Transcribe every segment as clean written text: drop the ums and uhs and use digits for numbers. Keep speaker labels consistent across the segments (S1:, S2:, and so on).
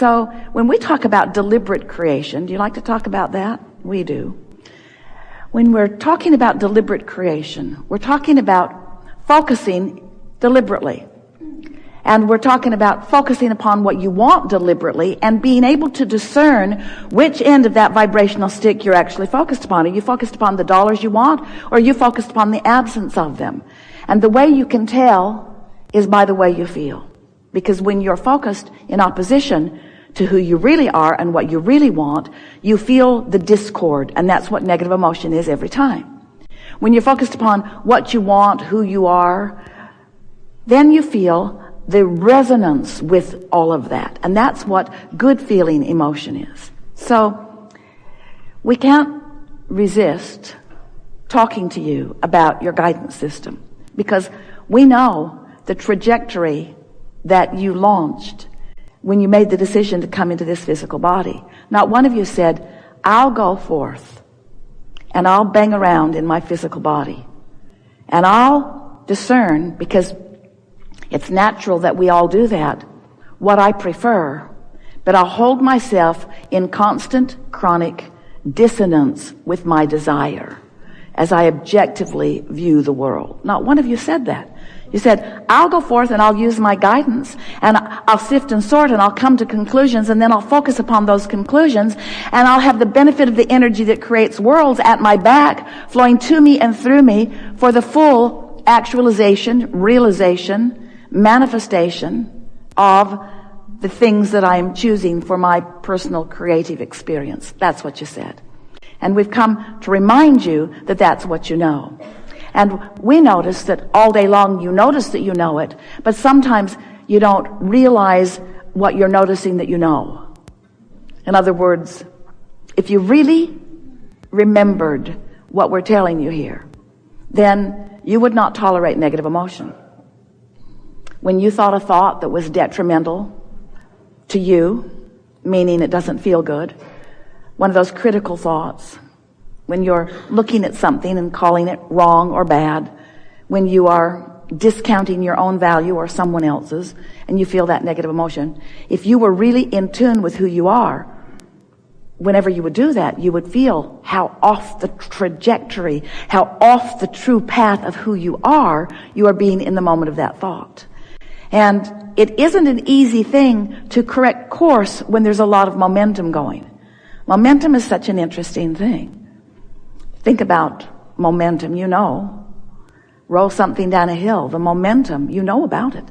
S1: So when we talk about deliberate creation, do you like to talk about that? We do. When we're talking about deliberate creation, we're talking about focusing deliberately. And we're talking about focusing upon what you want deliberately and being able to discern which end of that vibrational stick you're actually focused upon. Are you focused upon the dollars you want, or are you focused upon the absence of them? And the way you can tell is by the way you feel. Because when you're focused in opposition to who you really are and what you really want, you feel the discord, and that's what negative emotion is every time. When you're focused upon what you want, who you are, then you feel the resonance with all of that, and that's what good feeling emotion is. So we can't resist talking to you about your guidance system, because we know the trajectory that you launched when you made the decision to come into this physical body. Not one of you said, I'll go forth and I'll bang around in my physical body and I'll discern, because it's natural that we all do that, what I prefer, but I'll hold myself in constant chronic dissonance with my desire as I objectively view the world. Not one of you said that. You said, I'll go forth and I'll use my guidance and I'll sift and sort and I'll come to conclusions, and then I'll focus upon those conclusions, and I'll have the benefit of the energy that creates worlds at my back flowing to me and through me for the full actualization, realization, manifestation of the things that I am choosing for my personal creative experience. That's what you said. And we've come to remind you that that's what you know. And we notice that all day long you notice that you know it, but sometimes you don't realize what you're noticing that you know. In other words, if you really remembered what we're telling you here, then you would not tolerate negative emotion. When you thought a thought that was detrimental to you, meaning it doesn't feel good, one of those critical thoughts, when you're looking at something and calling it wrong or bad, when you are discounting your own value or someone else's, and you feel that negative emotion, if you were really in tune with who you are, whenever you would do that, you would feel how off the trajectory, how off the true path of who you are being in the moment of that thought. And it isn't an easy thing to correct course when there's a lot of momentum going. Momentum is such an interesting thing. Think about momentum, you know. Roll something down a hill, the momentum, you know about it.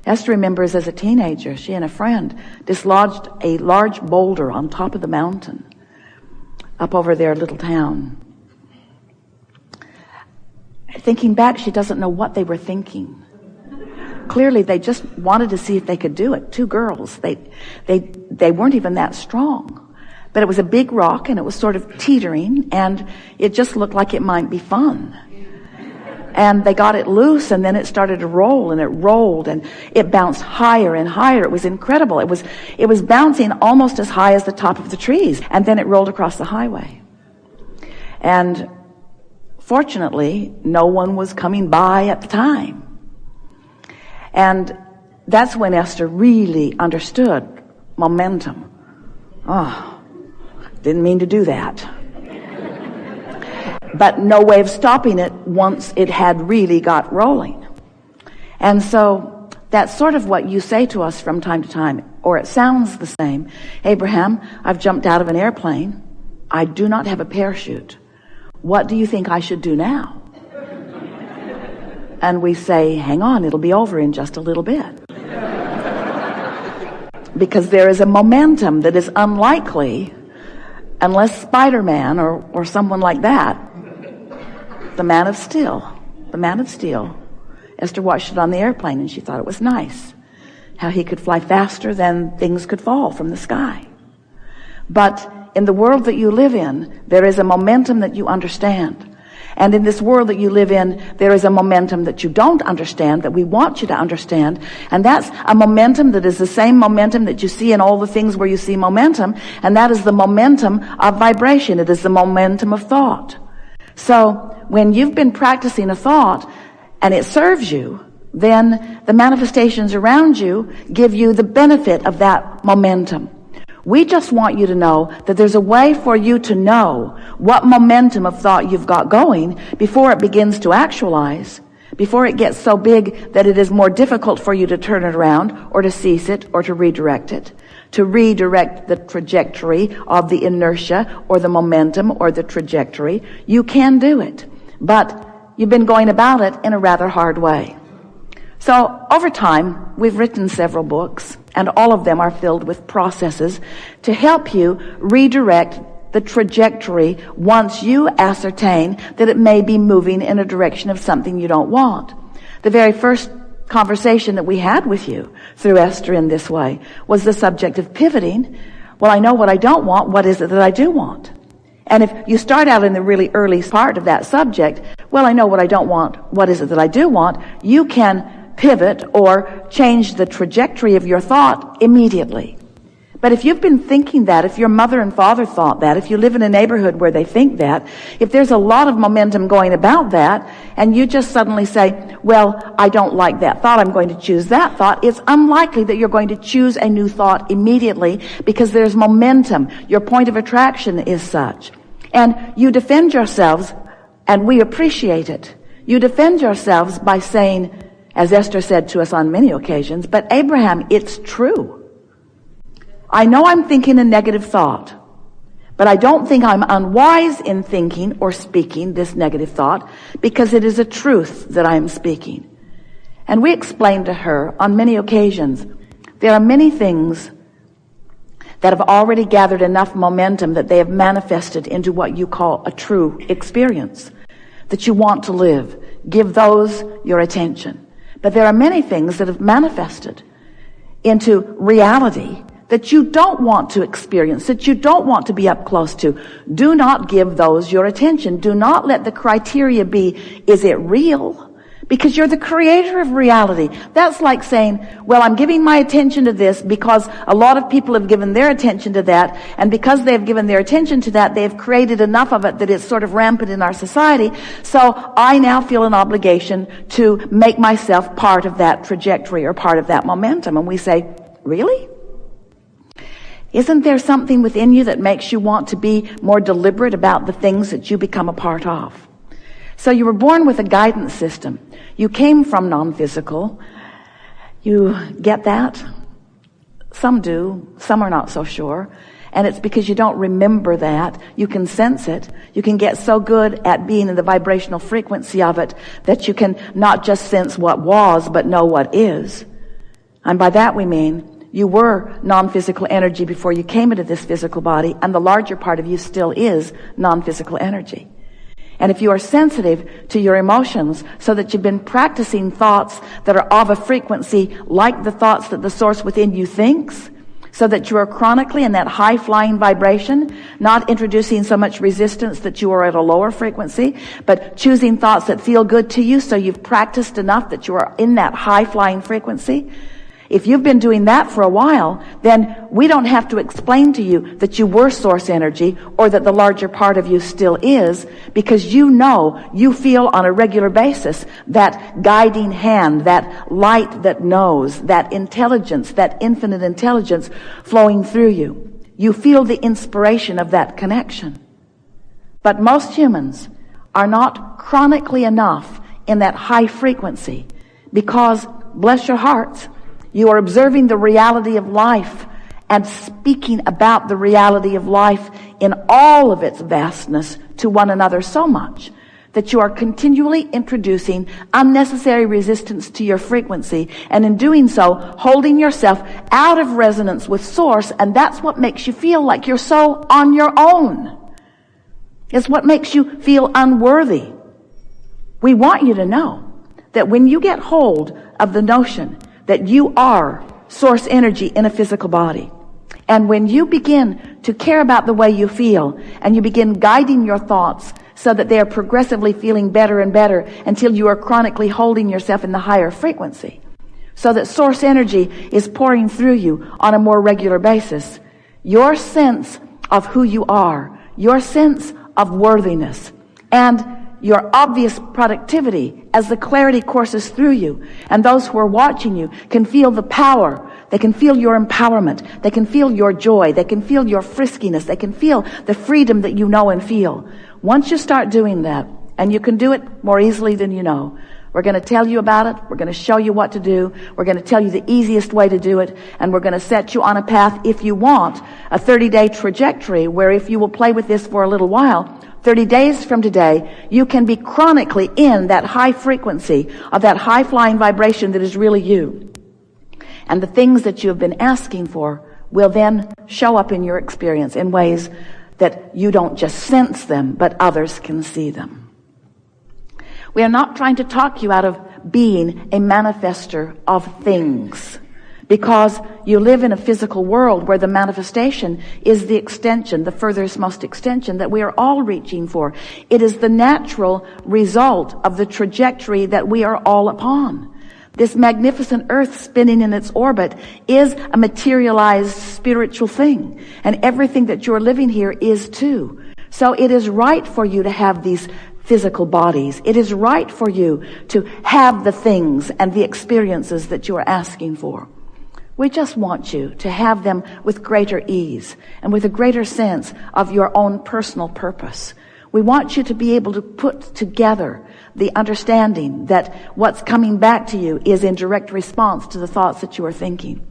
S1: Esther remembers as a teenager, she and a friend dislodged a large boulder on top of the mountain up over their little town. Thinking back, she doesn't know what they were thinking. Clearly, they just wanted to see if they could do it. Two girls, they weren't even that strong. But it was a big rock, and it was sort of teetering, and it just looked like it might be fun. And they got it loose, and then it started to roll, and it rolled, and it bounced higher and higher. It was incredible. It was bouncing almost as high as the top of the trees, and then it rolled across the highway. And fortunately, no one was coming by at the time. And that's when Esther really understood momentum. Oh, didn't mean to do that. But no way of stopping it once it had really got rolling. And so that's sort of what you say to us from time to time, or it sounds the same. Abraham, I've jumped out of an airplane. I do not have a parachute. What do you think I should do now? And we say, hang on, it'll be over in just a little bit. Because there is a momentum that is unlikely unless Spider-Man or someone like that, the man of steel. Esther watched it on the airplane and she thought it was nice how he could fly faster than things could fall from the sky. But in the world that you live in, there is a momentum that you understand. And in this world that you live in, there is a momentum that you don't understand, that we want you to understand. And that's a momentum that is the same momentum that you see in all the things where you see momentum. And that is the momentum of vibration. It is the momentum of thought. So when you've been practicing a thought and it serves you, then the manifestations around you give you the benefit of that momentum. We just want you to know that there's a way for you to know what momentum of thought you've got going before it begins to actualize, before it gets so big that it is more difficult for you to turn it around or to cease it or to redirect it, to redirect the trajectory of the inertia or the momentum or the trajectory. You can do it, but you've been going about it in a rather hard way. So over time, we've written several books, and all of them are filled with processes to help you redirect the trajectory once you ascertain that it may be moving in a direction of something you don't want. The very first conversation that we had with you through Esther in this way was the subject of pivoting. Well, I know what I don't want. What is it that I do want? And if you start out in the really early part of that subject, well, I know what I don't want. What is it that I do want? You can pivot or change the trajectory of your thought immediately. But if you've been thinking that, if your mother and father thought that, if you live in a neighborhood where they think that, if there's a lot of momentum going about that, and you just suddenly say, well, I don't like that thought, I'm going to choose that thought, it's unlikely that you're going to choose a new thought immediately because there's momentum. Your point of attraction is such. And you defend yourselves, and we appreciate it. You defend yourselves by saying, as Esther said to us on many occasions, but Abraham, it's true. I know I'm thinking a negative thought, but I don't think I'm unwise in thinking or speaking this negative thought because it is a truth that I am speaking. And we explained to her on many occasions, there are many things that have already gathered enough momentum that they have manifested into what you call a true experience, that you want to live. Give those your attention. But there are many things that have manifested into reality that you don't want to experience, that you don't want to be up close to. Do not give those your attention. Do not let the criteria be, is it real? Because you're the creator of reality. That's like saying, well, I'm giving my attention to this because a lot of people have given their attention to that, and because they've given their attention to that, they've created enough of it that it's sort of rampant in our society. So I now feel an obligation to make myself part of that trajectory or part of that momentum. And we say, really? Isn't there something within you that makes you want to be more deliberate about the things that you become a part of? So you were born with a guidance system. You came from non-physical. You get that? Some do. Some are not so sure. And it's because you don't remember that. You can sense it. You can get so good at being in the vibrational frequency of it that you can not just sense what was, but know what is. And by that we mean you were non-physical energy before you came into this physical body, and the larger part of you still is non-physical energy. And if you are sensitive to your emotions so that you've been practicing thoughts that are of a frequency like the thoughts that the source within you thinks, so that you are chronically in that high-flying vibration, not introducing so much resistance that you are at a lower frequency, but choosing thoughts that feel good to you so you've practiced enough that you are in that high-flying frequency. If you've been doing that for a while, then we don't have to explain to you that you were source energy or that the larger part of you still is, because you know, you feel on a regular basis that guiding hand, that light that knows, that intelligence, that infinite intelligence flowing through you. You feel the inspiration of that connection. But most humans are not chronically enough in that high frequency because, bless your hearts, you are observing the reality of life and speaking about the reality of life in all of its vastness to one another so much that you are continually introducing unnecessary resistance to your frequency, and in doing so, holding yourself out of resonance with Source, and that's what makes you feel like you're so on your own. It's what makes you feel unworthy. We want you to know that when you get hold of the notion that you are source energy in a physical body, and when you begin to care about the way you feel, and you begin guiding your thoughts so that they are progressively feeling better and better until you are chronically holding yourself in the higher frequency, so that source energy is pouring through you on a more regular basis, your sense of who you are, your sense of worthiness, and your obvious productivity as the clarity courses through you. And those who are watching you can feel the power. They can feel your empowerment. They can feel your joy. They can feel your friskiness. They can feel the freedom that you know and feel. Once you start doing that, and you can do it more easily than you know, we're going to tell you about it. We're going to show you what to do. We're going to tell you the easiest way to do it. And we're going to set you on a path, if you want, a 30-day trajectory where if you will play with this for a little while, 30 days from today, you can be chronically in that high frequency of that high-flying vibration that is really you. And the things that you have been asking for will then show up in your experience in ways that you don't just sense them, but others can see them. We are not trying to talk you out of being a manifester of things, because you live in a physical world where the manifestation is the extension, the furthest most extension that we are all reaching for. It is the natural result of the trajectory that we are all upon. This magnificent earth spinning in its orbit is a materialized spiritual thing, and everything that you're living here is too. So it is right for you to have these physical bodies. It is right for you to have the things and the experiences that you are asking for. We just want you to have them with greater ease and with a greater sense of your own personal purpose. We want you to be able to put together the understanding that what's coming back to you is in direct response to the thoughts that you are thinking.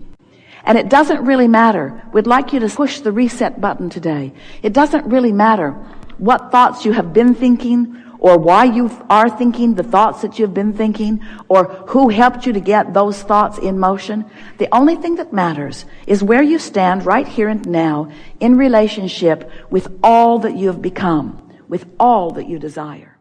S1: And it doesn't really matter. We'd like you to push the reset button today. It doesn't really matter what thoughts you have been thinking, or why you are thinking the thoughts that you've been thinking, or who helped you to get those thoughts in motion. The only thing that matters is where you stand right here and now in relationship with all that you have become, with all that you desire.